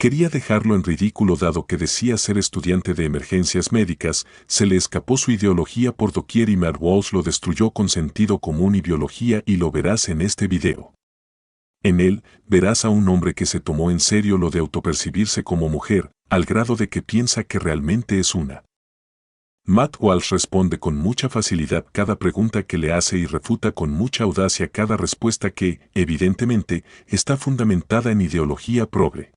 Quería dejarlo en ridículo dado que decía ser estudiante de emergencias médicas, se le escapó su ideología por doquier y Matt Walsh lo destruyó con sentido común y biología y lo verás en este video. En él, verás a un hombre que se tomó en serio lo de autopercibirse como mujer, al grado de que piensa que realmente es una. Matt Walsh responde con mucha facilidad cada pregunta que le hace y refuta con mucha audacia cada respuesta que, evidentemente, está fundamentada en ideología progre.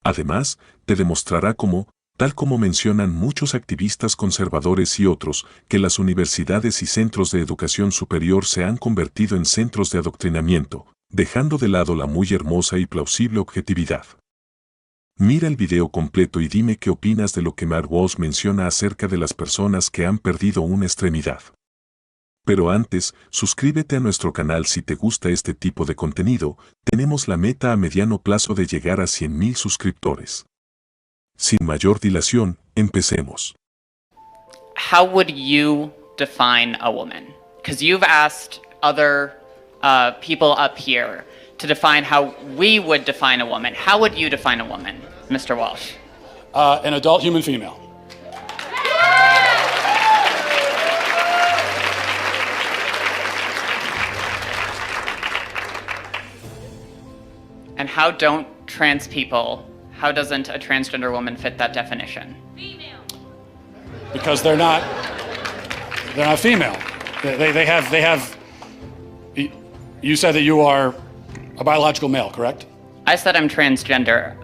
Además, te demostrará cómo, tal como mencionan muchos activistas conservadores y otros, que las universidades y centros de educación superior se han convertido en centros de adoctrinamiento, dejando de lado la muy hermosa y plausible objetividad. Mira el video completo y dime qué opinas de lo que Matt Walsh menciona acerca de las personas que han perdido una extremidad. Pero antes, suscríbete a nuestro canal si te gusta este tipo de contenido, tenemos la meta a mediano plazo de llegar a 100,000 suscriptores. Sin mayor dilación, empecemos. How would you define a woman? Because you've asked other people up here to define how we would define a woman. How would you define a woman, Mr. Walsh? An adult human female. And how don't trans people, how doesn't a transgender woman fit that definition? Female. Because they're not female. They have, you said that you are a biological male, correct? I said I'm transgender.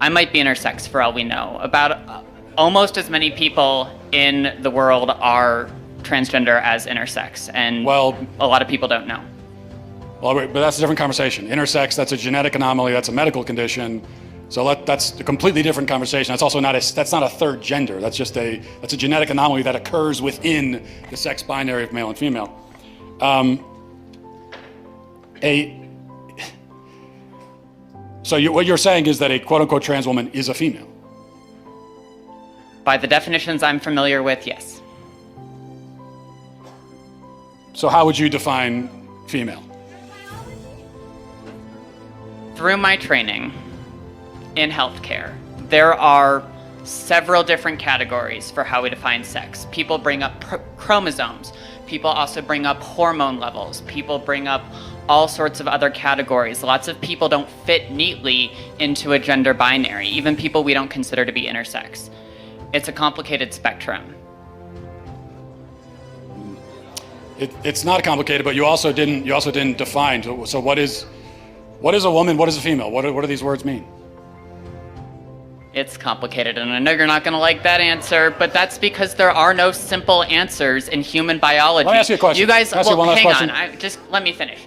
I might be intersex for all we know. About almost as many people in the world are transgender as intersex, and Well- a lot of people don't know. Well, but that's a different conversation. Intersex, that's a genetic anomaly, that's a medical condition. So that's a completely different conversation. That's also that's not a third gender. That's a genetic anomaly that occurs within the sex binary of male and female. What you're saying is that a quote-unquote trans woman is a female. By the definitions I'm familiar with, yes. So how would you define female? Through my training in healthcare, there are several different categories for how we define sex. People bring up chromosomes. People also bring up hormone levels. People bring up all sorts of other categories. Lots of people don't fit neatly into a gender binary, even people we don't consider to be intersex. It's a complicated spectrum. It's not complicated, but you also didn't define. So what is a woman? What is a female? What do these words mean? It's complicated, and I know you're not going to like that answer, but that's because there are no simple answers in human biology. Let me ask you a question. You guys, Can I ask you one last hang question? on. Just let me finish.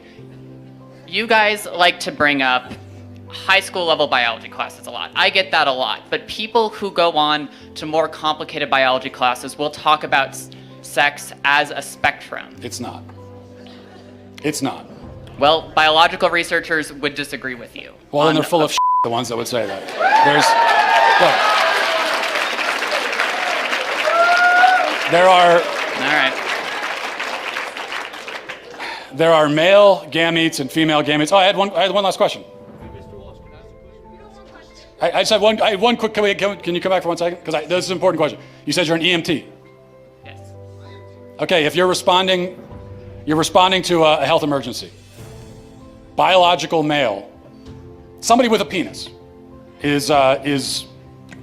You guys like to bring up high school level biology classes a lot. I get that a lot, but people who go on to more complicated biology classes will talk about sex as a spectrum. It's not. It's not. Well, biological researchers would disagree with you. Well, then they're full of shit, the ones that would say that. There are male gametes and female gametes. Oh, I had one last question. I just had one quick. Can you come back for 1 second? Because this is an important question. You said you're an EMT. Yes. Okay, if you're responding to a health emergency. Biological male, somebody with a penis, is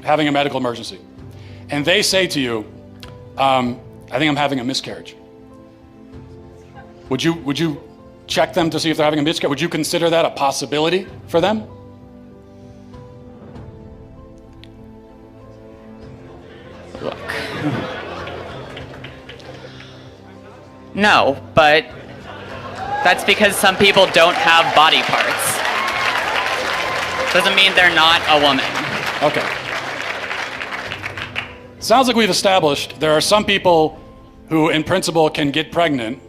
having a medical emergency, and they say to you, "I think I'm having a miscarriage." Would you check them to see if they're having a miscarriage? Would you consider that a possibility for them? Look. No, but that's because some people don't have body parts. Doesn't mean they're not a woman. Okay. Sounds like we've established there are some people who, in principle, can get pregnant,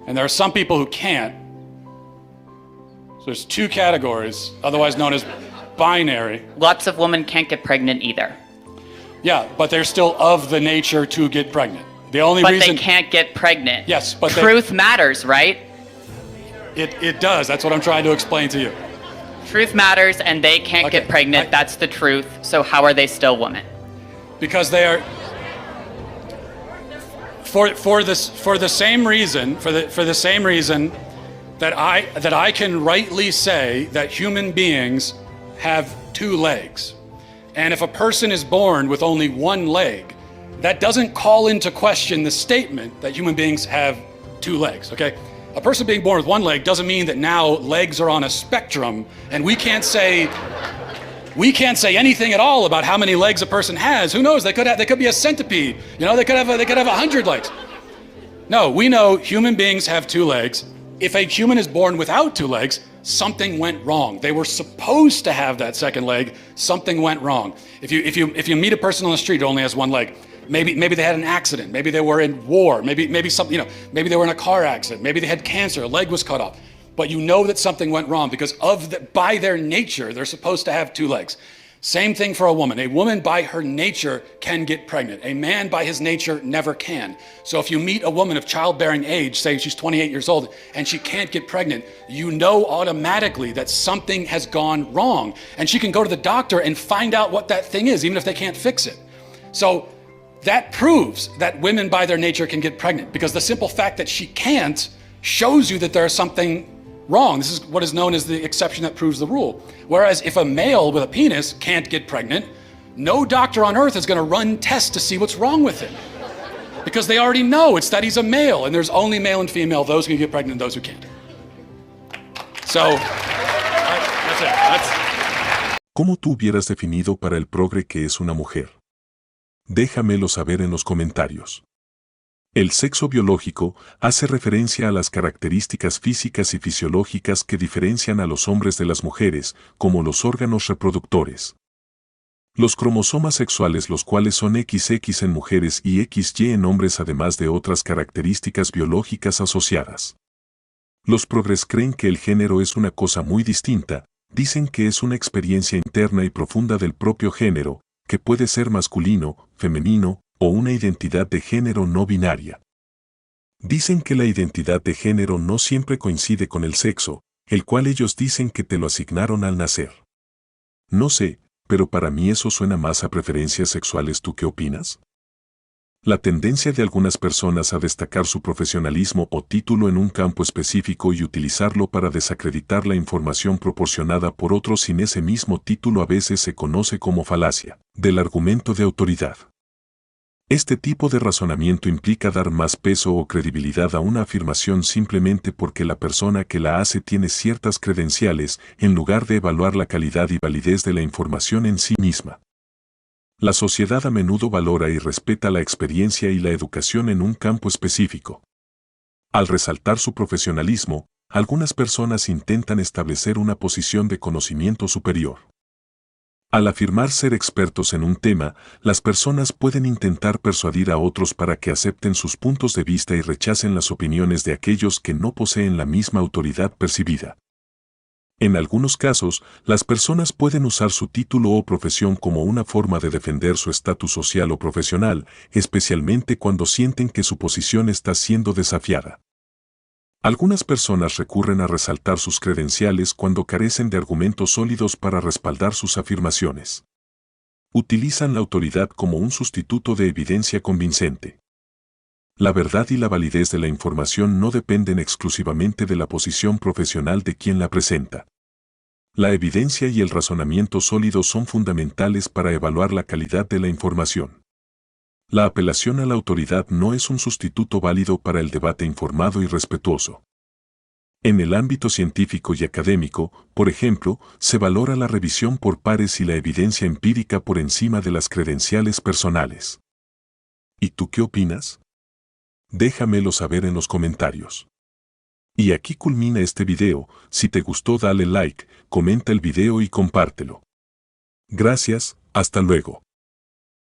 and there are some people who can't. So there's two categories, otherwise known as binary. Lots of women can't get pregnant either. Yeah, but they're still of the nature to get pregnant. The only But reason they can't get pregnant. Yes, but truth matters, right? it does. That's what I'm trying to explain to you. Truth matters, and they can't get pregnant. That's the truth. So how are they still women? Because they are for the same reason that I can rightly say that human beings have two legs. And if a person is born with only one leg, that doesn't call into question the statement that human beings have two legs, okay? A person being born with one leg doesn't mean that now legs are on a spectrum and we can't say anything at all about how many legs a person has. Who knows? They could be a centipede. You know, they could have 100 legs. No, we know human beings have two legs. If a human is born without two legs, something went wrong. They were supposed to have that second leg. Something went wrong. If you meet a person on the street who only has one leg, maybe they had an accident. Maybe they were in war. Maybe something, you know, maybe they were in a car accident. Maybe they had cancer. A leg was cut off. But you know that something went wrong because by their nature, they're supposed to have two legs. Same thing for a woman. A woman by her nature can get pregnant. A man by his nature never can. So if you meet a woman of childbearing age, say she's 28 years old, and she can't get pregnant, you know automatically that something has gone wrong. And she can go to the doctor and find out what that thing is, even if they can't fix it. So that proves that women by their nature can get pregnant because the simple fact that she can't shows you that there's something wrong. This is what is known as the exception that proves the rule. Whereas if a male with a penis can't get pregnant, no doctor on earth is going to run tests to see what's wrong with him. Because they already know it's that he's a male, and there's only male and female, those who can get pregnant and those who can't. So, that's it. ¿Cómo tú hubieras definido para el progre que es una mujer? Déjamelo saber en los comentarios. El sexo biológico hace referencia a las características físicas y fisiológicas que diferencian a los hombres de las mujeres, como los órganos reproductores. Los cromosomas sexuales, los cuales son XX en mujeres y XY en hombres, además de otras características biológicas asociadas. Los progres creen que el género es una cosa muy distinta, dicen que es una experiencia interna y profunda del propio género, que puede ser masculino, femenino, o una identidad de género no binaria. Dicen que la identidad de género no siempre coincide con el sexo, el cual ellos dicen que te lo asignaron al nacer. No sé, pero para mí eso suena más a preferencias sexuales. ¿Tú qué opinas? La tendencia de algunas personas a destacar su profesionalismo o título en un campo específico y utilizarlo para desacreditar la información proporcionada por otros sin ese mismo título a veces se conoce como falacia del argumento de autoridad. Este tipo de razonamiento implica dar más peso o credibilidad a una afirmación simplemente porque la persona que la hace tiene ciertas credenciales, en lugar de evaluar la calidad y validez de la información en sí misma. La sociedad a menudo valora y respeta la experiencia y la educación en un campo específico. Al resaltar su profesionalismo, algunas personas intentan establecer una posición de conocimiento superior. Al afirmar ser expertos en un tema, las personas pueden intentar persuadir a otros para que acepten sus puntos de vista y rechacen las opiniones de aquellos que no poseen la misma autoridad percibida. En algunos casos, las personas pueden usar su título o profesión como una forma de defender su estatus social o profesional, especialmente cuando sienten que su posición está siendo desafiada. Algunas personas recurren a resaltar sus credenciales cuando carecen de argumentos sólidos para respaldar sus afirmaciones. Utilizan la autoridad como un sustituto de evidencia convincente. La verdad y la validez de la información no dependen exclusivamente de la posición profesional de quien la presenta. La evidencia y el razonamiento sólido son fundamentales para evaluar la calidad de la información. La apelación a la autoridad no es un sustituto válido para el debate informado y respetuoso. En el ámbito científico y académico, por ejemplo, se valora la revisión por pares y la evidencia empírica por encima de las credenciales personales. ¿Y tú qué opinas? Déjamelo saber en los comentarios. Y aquí culmina este video. Si te gustó, dale like, comenta el video y compártelo. Gracias, hasta luego.